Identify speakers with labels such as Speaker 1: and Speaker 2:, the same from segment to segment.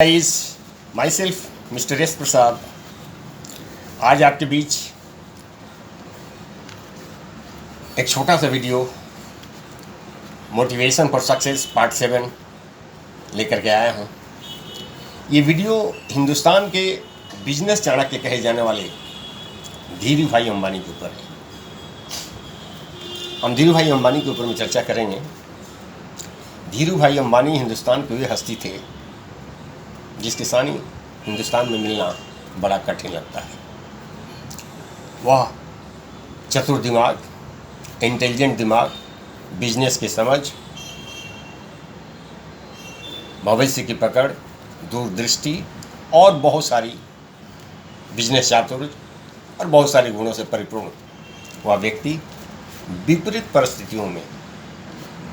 Speaker 1: Guys, myself mister S Prasad आज आपके बीच एक छोटा सा video motivation for success part 7 लेकर के आया हूँ। ये वीडियो हिंदुस्तान के बिजनेस चाणक्य कहे जाने वाले धीरू भाई अंबानी के ऊपर है। हम धीरू भाई अंबानी के ऊपर में चर्चा करेंगे। धीरू भाई अंबानी हिंदुस्तान के वे हस्ती थे जिसके सानी हिंदुस्तान में मिलना बड़ा कठिन लगता है। वह चतुर दिमाग, इंटेलिजेंट दिमाग, बिजनेस की समझ, भविष्य की पकड़, दूरदृष्टि और बहुत सारी बिजनेस चातुर्य और बहुत सारे गुणों से परिपूर्ण वह व्यक्ति विपरीत परिस्थितियों में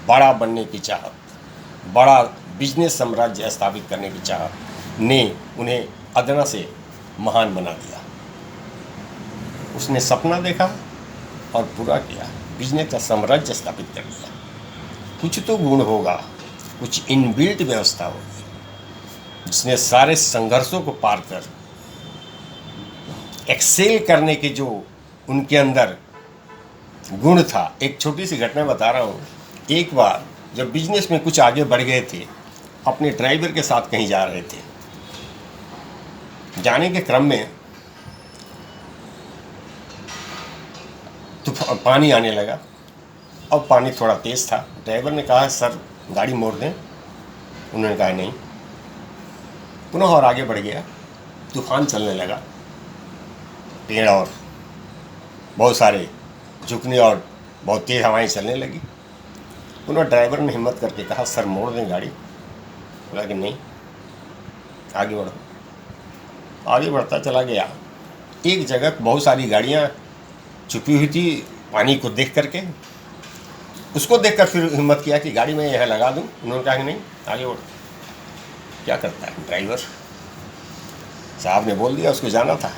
Speaker 1: बड़ा बनने की चाहत, बड़ा बिजनेस साम्राज्य स्थापित करने की चाहत ने उन्हें अदना से महान बना दिया। उसने सपना देखा और पूरा किया, बिजनेस का साम्राज्य स्थापित कर दिया। कुछ तो गुण होगा, कुछ इनबिल्ट व्यवस्था होगी जिसने सारे संघर्षों को पार कर एक्सेल करने के जो उनके अंदर गुण था। एक छोटी सी घटना बता रहा हूँ। एक बार जब बिजनेस में कुछ आगे बढ़ गए थे, अपने ड्राइवर के साथ कहीं जा रहे थे। जाने के क्रम में तो पानी आने लगा। अब पानी थोड़ा तेज़ था। ड्राइवर ने कहा, सर गाड़ी मोड़ दें। उन्होंने कहा नहीं। पुनः और आगे बढ़ गया। तूफान चलने लगा, पेड़ और बहुत सारे झुकने और बहुत तेज़ हवाएं चलने लगी। पुनः ड्राइवर ने हिम्मत करके कहा, सर मोड़ दें गाड़ी। बोला कि नहीं, आगे बढ़ो। आगे बढ़ता चला गया। एक जगह बहुत सारी गाड़ियाँ छुपी हुई थी पानी को देख करके। उसको देखकर फिर हिम्मत किया कि गाड़ी में यहाँ लगा दूँ। उन्होंने कहा कि नहीं, आगे बढ़ो। क्या करता है ड्राइवर साहब ने बोल दिया, उसको जाना था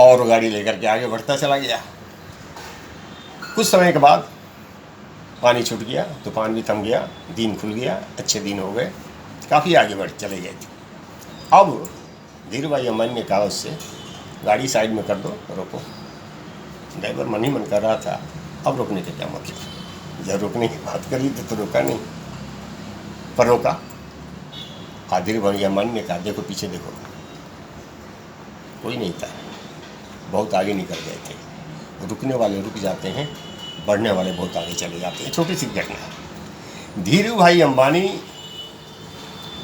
Speaker 1: और गाड़ी लेकर के आगे बढ़ता चला गया। कुछ समय के बाद पानी छूट गया, तूफान भी थम गया, दिन खुल गया, अच्छे दिन हो गए, काफ़ी आगे बढ़ चले गए थे। अब धीरू भाई अंबानी ने कहा उससे, गाड़ी साइड में कर दो, रोको। ड्राइवर मन ही मन कर रहा था, अब रोकने का क्या मतलब। जब रोकने की बात करी तो रोका नहीं, पर रोका। धीरू भाई अंबानी ने कहा, देखो पीछे देखो, कोई नहीं था, बहुत आगे निकल गए थे। रुकने वाले रुक जाते हैं, बढ़ने वाले बहुत आगे चले जाते हैं। छोटी सी घटना है। धीरू भाई अंबानी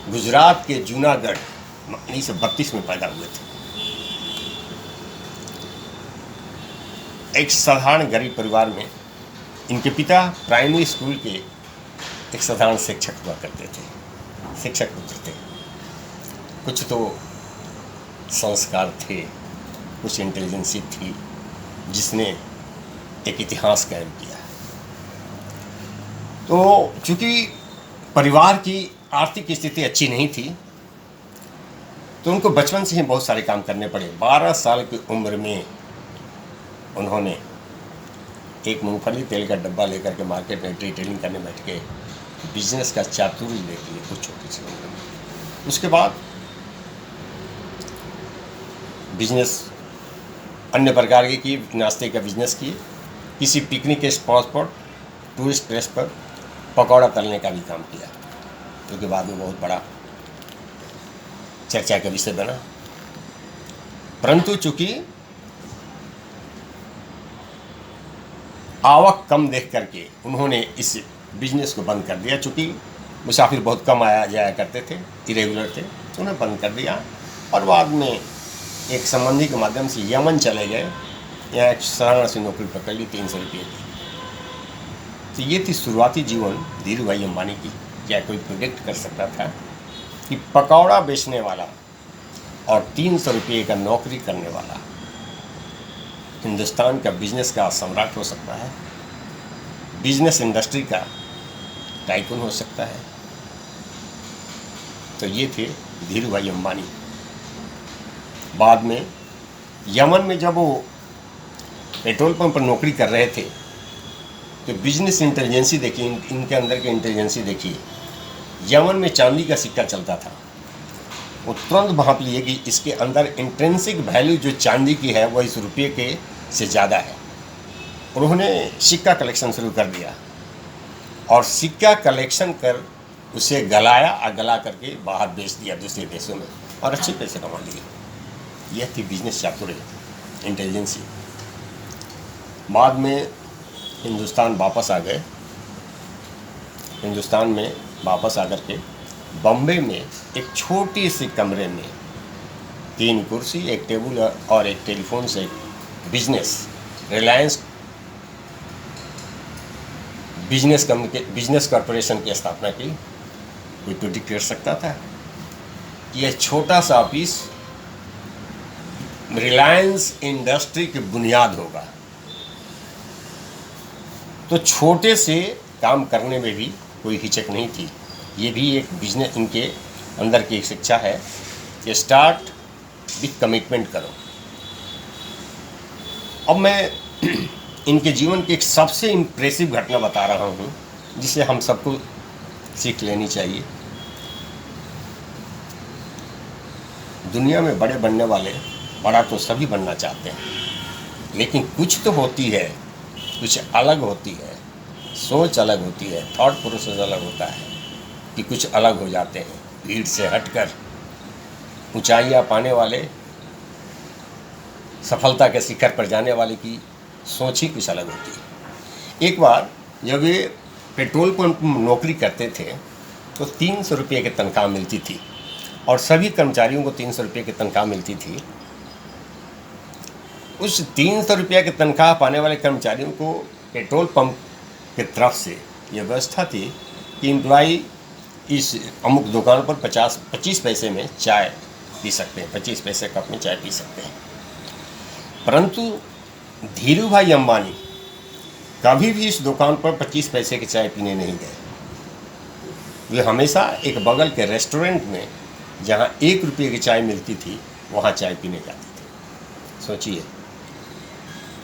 Speaker 1: गुजरात के जूनागढ़ 1932 में पैदा हुए थे। एक साधारण गरीब परिवार में। इनके पिता प्राइमरी स्कूल के एक साधारण शिक्षक हुआ करते थे, शिक्षक पुत्र थे। कुछ तो संस्कार थे, कुछ इंटेलिजेंसी थी जिसने एक इतिहास कायम किया। तो चूंकि परिवार की आर्थिक स्थिति अच्छी नहीं थी तो उनको बचपन से ही बहुत सारे काम करने पड़े। 12 साल की उम्र में उन्होंने एक मूंगफली तेल का डब्बा लेकर के मार्केट में रिटेलिंग करने बैठ के बिजनेस का चातुर्य देख लिए कुछ छोटी सी उम्र में। उसके बाद बिजनेस अन्य प्रकार के किए, नाश्ते का बिजनेस किए। किसी पिकनिक के स्पॉट पर, टूरिस्ट प्लेस पर पकौड़ा तलने का भी काम किया, जो कि बाद में बहुत बड़ा चर्चा का विषय बना। परंतु चूंकि आवक कम देख करके उन्होंने इस बिजनेस को बंद कर दिया। चूंकि मुसाफिर बहुत कम आया जाया करते थे, इरेगुलर थे, तो उन्हें बंद कर दिया। और बाद में एक संबंधी के माध्यम से यमन चले गए। यहाँ एक साधारण सी नौकरी पकड़ ली, 300 रुपये की। तो ये थी शुरुआती जीवन धीरू भाई अंबानी की। क्या कोई प्रोडिक्ट कर सकता था कि पकौड़ा बेचने वाला और 300 रुपये का नौकरी करने वाला हिंदुस्तान का बिजनेस का सम्राट हो सकता है, बिजनेस इंडस्ट्री का टाइकून हो सकता है। तो ये थे धीरू भाई अंबानी। बाद में यमन में जब वो पेट्रोल पंप पर नौकरी कर रहे थे तो बिजनेस इंटेलिजेंसी देखी, इनके अंदर की इंटेलिजेंसी देखी यमन में चांदी का सिक्का चलता था, वो तुरंत भांप लिए कि इसके अंदर इंट्रिंसिक वैल्यू जो चांदी की है वो इस रुपये के से ज़्यादा है, और उन्होंने सिक्का कलेक्शन शुरू कर दिया और सिक्का कलेक्शन कर उसे गलाया और गला करके बाहर बेच दिया दूसरे देशों में और अच्छे पैसे कमा लिए। यह थी बिजनेस चातुर्य, इंटेलिजेंसी। बाद में हिंदुस्तान वापस आ गए। हिंदुस्तान में वापस आकर के बम्बे में एक छोटी सी कमरे में 3 कुर्सी, एक टेबल और एक टेलीफोन से बिजनेस रिलायंस बिजनेस कॉरपोरेशन की स्थापना की। कोई प्रेडिक्ट कर सकता था कि यह छोटा सा ऑफिस रिलायंस इंडस्ट्री की बुनियाद होगा। तो छोटे से काम करने में भी कोई हिचक नहीं थी। ये भी एक बिजनेस, इनके अंदर की एक शिक्षा है कि स्टार्ट विथ कमिटमेंट करो। अब मैं इनके जीवन की एक सबसे इम्प्रेसिव घटना बता रहा हूँ जिसे हम सबको सीख लेनी चाहिए। दुनिया में बड़े बनने वाले बड़ा तो सभी बनना चाहते हैं, लेकिन कुछ तो होती है, कुछ अलग होती है, सोच अलग होती है, थॉट प्रोसेस अलग होता है कि कुछ अलग हो जाते हैं। भीड़ से हटकर ऊंचाइयां पाने वाले, सफलता के शिखर पर जाने वाले की सोच ही कुछ अलग होती है। एक बार जब वे पेट्रोल पंप में नौकरी करते थे तो 300 रुपये की तनख्वाह मिलती थी और सभी कर्मचारियों को 300 रुपये की तनख्वाह मिलती थी। उस 300 रुपये की तनख्वाह पाने वाले कर्मचारियों को पेट्रोल पंप की तरफ से यह व्यवस्था थी कि एम्प्लॉई इस अमुक दुकान पर 25 पैसे में चाय पी सकते हैं, 25 पैसे कप में चाय पी सकते हैं। परंतु धीरू भाई अंबानी कभी भी इस दुकान पर 25 पैसे की चाय पीने नहीं गए। वे हमेशा एक बगल के रेस्टोरेंट में जहां 1 रुपये की चाय मिलती थी वहां चाय पीने जाते थे। सोचिए,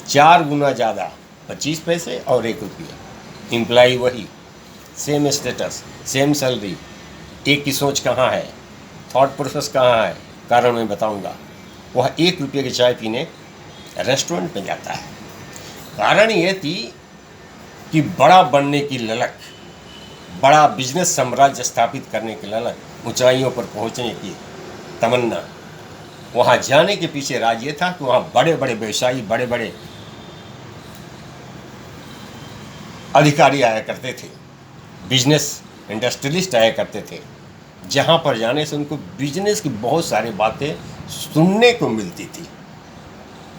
Speaker 1: 4 गुना ज़्यादा, 25 पैसे और 1 रुपये। एम्प्लॉई वही, सेम स्टेटस, सेम सैलरी। एक की सोच कहाँ है, थॉट प्रोसेस कहाँ है? कारण मैं बताऊंगा। वह 1 रुपये की चाय पीने रेस्टोरेंट में जाता है। कारण ये थी कि बड़ा बनने की ललक, बड़ा बिजनेस साम्राज्य स्थापित करने की ललक, ऊंचाइयों पर पहुंचने की तमन्ना। वहां जाने के पीछे राज ये था कि वहां बड़े बड़े व्यवसायी, बड़े बड़े अधिकारी आया करते थे, बिजनेस इंडस्ट्रियलिस्ट आया करते थे, जहां पर जाने से उनको बिजनेस की बहुत सारी बातें सुनने को मिलती थी,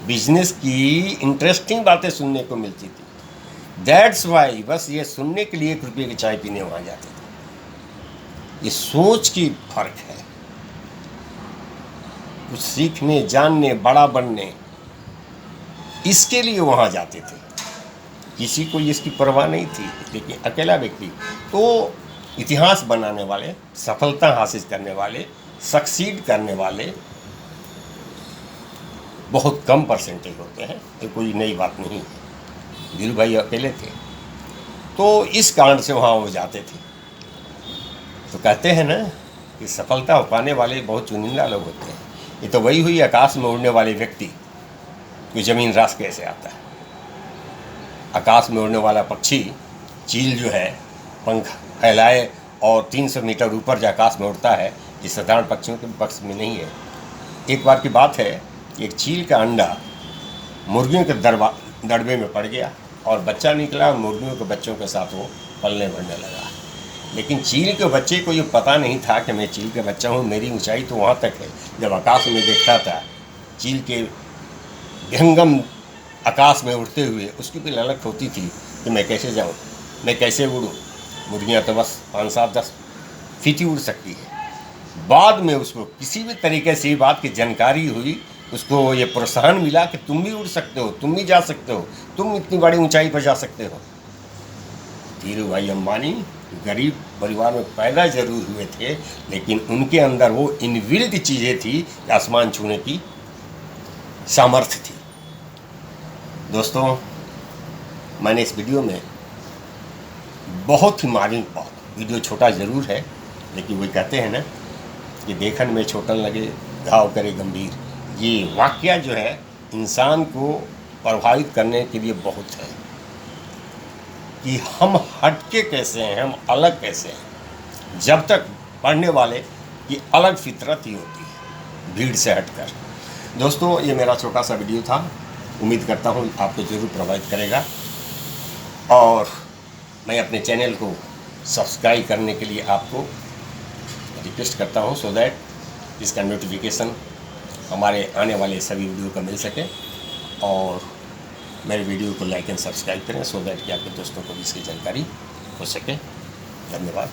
Speaker 1: बिजनेस की इंटरेस्टिंग बातें सुनने को मिलती थी। दैट्स वाई बस ये सुनने के लिए 1 रुपये की चाय पीने वहाँ जाते थे। ये सोच की फर्क है। कुछ सीखने, जानने, बड़ा बनने, इसके लिए वहाँ जाते थे। किसी को इसकी परवाह नहीं थी, लेकिन अकेला व्यक्ति। तो इतिहास बनाने वाले, सफलता हासिल करने वाले, सक्सीड करने वाले बहुत कम परसेंटेज होते हैं। ये कोई नई बात नहीं है। धीरू भाई अकेले थे, तो इस कारण से वहाँ वो जाते थे। तो कहते हैं ना कि सफलता पाने वाले बहुत चुनिंदा लोग होते हैं। ये तो वही हुई आकाश में उड़ने वाले व्यक्ति को ज़मीन रास कैसे आता है। आकाश में उड़ने वाला पक्षी, चील जो है, पंख फैलाए और 300 मीटर ऊपर जो आकाश में उड़ता है, ये साधारण पक्षियों के पक्ष में नहीं है। एक बार की बात है, एक चील का अंडा मुर्गियों के दड़बे में पड़ गया और बच्चा निकला। मुर्गियों के बच्चों के साथ वो पलने बढ़ने लगा। लेकिन चील के बच्चे को ये पता नहीं था कि मैं चील का बच्चा हूँ, मेरी ऊंचाई तो वहाँ तक है। जब आकाश में देखता था चील के विहंगम आकाश में उड़ते हुए, उसकी भी ललक होती थी कि मैं कैसे जाऊँ, मैं कैसे उड़ूँ। मुर्गियाँ तो बस 5-7-10 फीट ही उड़ सकती है। बाद में उसको किसी भी तरीके से ये बात की जानकारी हुई, उसको ये प्रोत्साहन मिला कि तुम भी उड़ सकते हो, तुम भी जा सकते हो, तुम इतनी बड़ी ऊंचाई पर जा सकते हो। धीरू भाई अंबानी गरीब परिवार में पैदा जरूर हुए थे, लेकिन उनके अंदर वो इनबिल्ट चीज़ें थी, आसमान छूने की सामर्थ्य थी। दोस्तों, मैंने इस वीडियो में बहुत ही मार्मिक बात, वीडियो छोटा ज़रूर है लेकिन वही कहते हैं ना कि देखन में छोटन लगे घाव करे गंभीर। ये वाकया जो है इंसान को प्रभावित करने के लिए बहुत है कि हम हटके कैसे हैं, हम अलग कैसे हैं। जब तक पढ़ने वाले की अलग फितरत ही होती है भीड़ से हटकर। दोस्तों, ये मेरा छोटा सा वीडियो था, उम्मीद करता हूँ आपको ज़रूर प्रभावित करेगा। और मैं अपने चैनल को सब्सक्राइब करने के लिए आपको रिक्वेस्ट करता हूँ, सो दैट इसका नोटिफिकेशन हमारे आने वाले सभी वीडियो का मिल सके। और मेरे वीडियो को लाइक एंड सब्सक्राइब करें, सो दैट कि आपके दोस्तों को भी इसकी जानकारी हो सके। धन्यवाद।